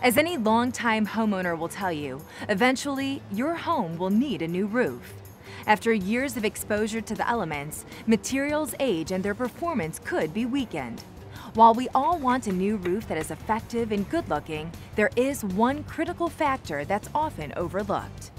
As any longtime homeowner will tell you, eventually your home will need a new roof. After years of exposure to the elements, materials age and their performance could be weakened. While we all want a new roof that is effective and good-looking, there is one critical factor that's often overlooked.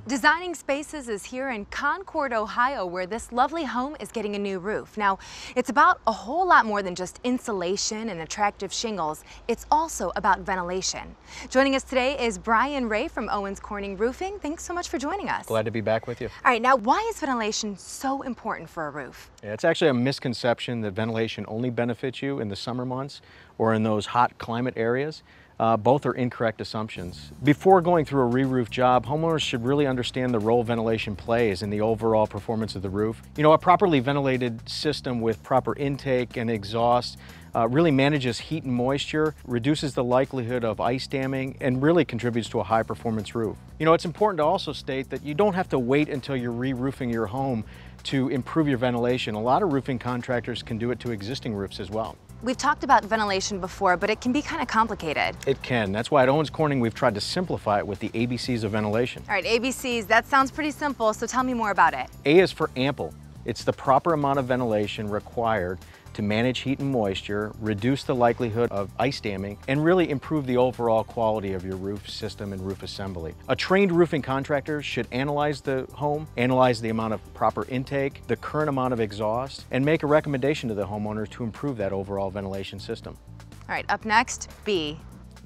Designing Spaces is here in Concord, Ohio, where this lovely home is getting a new roof. Now, it's about a whole lot more than just insulation and attractive shingles. It's also about ventilation. Joining us today is Brian Ray from Owens Corning Roofing. Thanks so much for joining us. Glad to be back with you. All right, now why is ventilation so important for a roof? Yeah, it's actually a misconception that ventilation only benefits you in the summer months or in those hot climate areas. Both are incorrect assumptions. Before going through a re-roof job, homeowners should really understand the role ventilation plays in the overall performance of the roof. You know, a properly ventilated system with proper intake and exhaust really manages heat and moisture, reduces the likelihood of ice damming, and really contributes to a high performance roof. You know, it's important to also state that you don't have to wait until you're re-roofing your home to improve your ventilation. A lot of roofing contractors can do it to existing roofs as well. We've talked about ventilation before, but it can be kind of complicated. It can. That's why at Owens Corning we've tried to simplify it with the ABCs of ventilation. All right, ABCs, that sounds pretty simple, so tell me more about it. A is for ample. It's the proper amount of ventilation required to manage heat and moisture, reduce the likelihood of ice damming, and really improve the overall quality of your roof system and roof assembly. A trained roofing contractor should analyze the home, analyze the amount of proper intake, the current amount of exhaust, and make a recommendation to the homeowner to improve that overall ventilation system. All right, up next, B.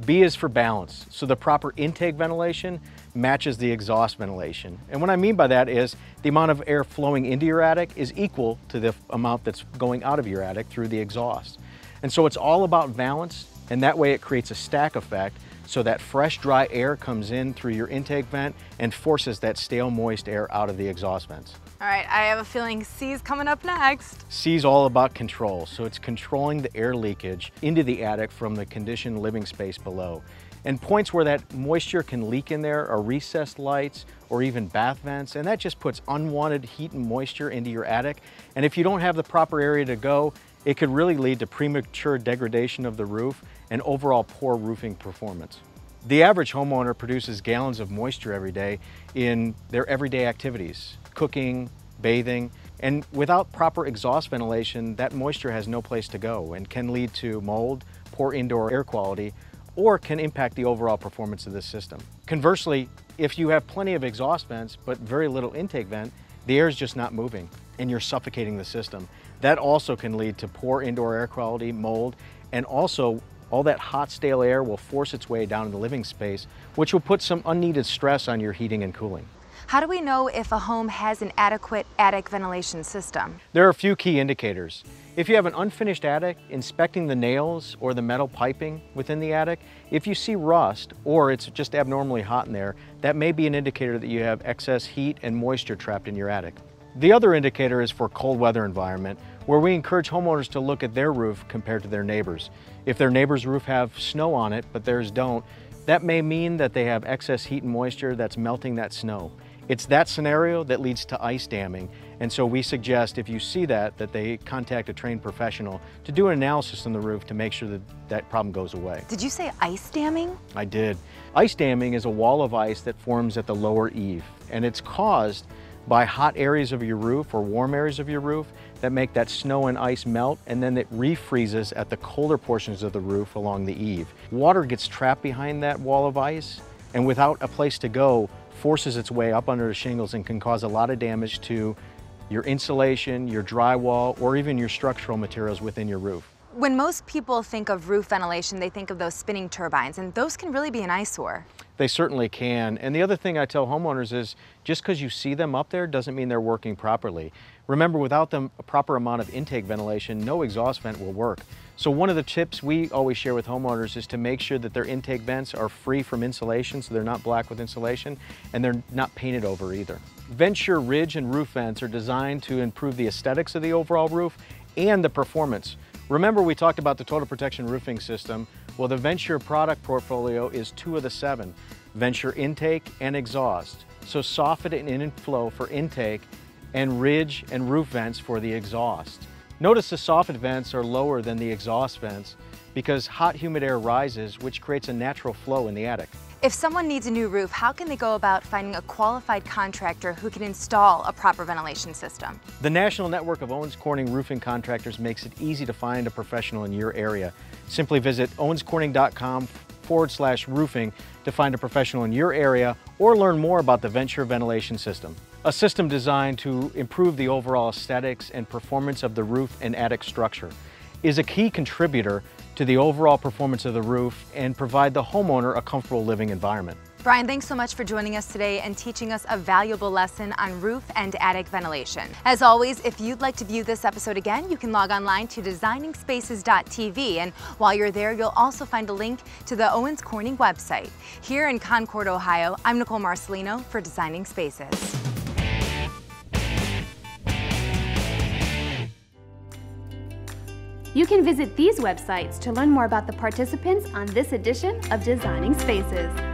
B is for balance. So the proper intake ventilation matches the exhaust ventilation. And what I mean by that is the amount of air flowing into your attic is equal to the amount that's going out of your attic through the exhaust. And so it's all about balance, and that way it creates a stack effect so that fresh, dry air comes in through your intake vent and forces that stale, moist air out of the exhaust vents. All right, I have a feeling C is coming up next. C is all about control. So it's controlling the air leakage into the attic from the conditioned living space below. And points where that moisture can leak in there are recessed lights or even bath vents, and that just puts unwanted heat and moisture into your attic. And if you don't have the proper area to go, it could really lead to premature degradation of the roof and overall poor roofing performance. The average homeowner produces gallons of moisture every day in their everyday activities, cooking, bathing, and without proper exhaust ventilation, that moisture has no place to go and can lead to mold, poor indoor air quality, or can impact the overall performance of the system. Conversely, if you have plenty of exhaust vents but very little intake vent, the air is just not moving and you're suffocating the system. That also can lead to poor indoor air quality, mold, and also all that hot, stale air will force its way down in the living space, which will put some unneeded stress on your heating and cooling. How do we know if a home has an adequate attic ventilation system? There are a few key indicators. If you have an unfinished attic, inspecting the nails or the metal piping within the attic, if you see rust or it's just abnormally hot in there, that may be an indicator that you have excess heat and moisture trapped in your attic. The other indicator is for cold weather environment, where we encourage homeowners to look at their roof compared to their neighbors. If their neighbor's roof have snow on it, but theirs don't, that may mean that they have excess heat and moisture that's melting that snow. It's that scenario that leads to ice damming, and so we suggest if you see that they contact a trained professional to do an analysis on the roof to make sure that that problem goes away. Did you say ice damming? I did. Ice damming is a wall of ice that forms at the lower eave, and it's caused by hot areas of your roof or warm areas of your roof that make that snow and ice melt, and then it refreezes at the colder portions of the roof along the eave. Water gets trapped behind that wall of ice, and without a place to go, forces its way up under the shingles and can cause a lot of damage to your insulation, your drywall, or even your structural materials within your roof. When most people think of roof ventilation, they think of those spinning turbines, and those can really be an eyesore. They certainly can. And the other thing I tell homeowners is just because you see them up there doesn't mean they're working properly. Remember, without them a proper amount of intake ventilation, no exhaust vent will work. So one of the tips we always share with homeowners is to make sure that their intake vents are free from insulation, so they're not black with insulation, and they're not painted over either. Venture ridge and roof vents are designed to improve the aesthetics of the overall roof and the performance. Remember, we talked about the total protection roofing system. Well, the Venture product portfolio is 2 of the 7, Venture intake and exhaust. So soffit and inflow for intake and ridge and roof vents for the exhaust. Notice the soffit vents are lower than the exhaust vents because hot, humid air rises, which creates a natural flow in the attic. If someone needs a new roof, how can they go about finding a qualified contractor who can install a proper ventilation system? The national network of Owens Corning Roofing contractors makes it easy to find a professional in your area. Simply visit owenscorning.com/roofing to find a professional in your area or learn more about the Venture ventilation system. A system designed to improve the overall aesthetics and performance of the roof and attic structure is a key contributor to the overall performance of the roof and provide the homeowner a comfortable living environment. Brian, thanks so much for joining us today and teaching us a valuable lesson on roof and attic ventilation. As always, if you'd like to view this episode again, you can log online to designingspaces.tv, and while you're there, you'll also find a link to the Owens Corning website. Here in Concord, Ohio, I'm Nicole Marcelino for Designing Spaces. You can visit these websites to learn more about the participants on this edition of Designing Spaces.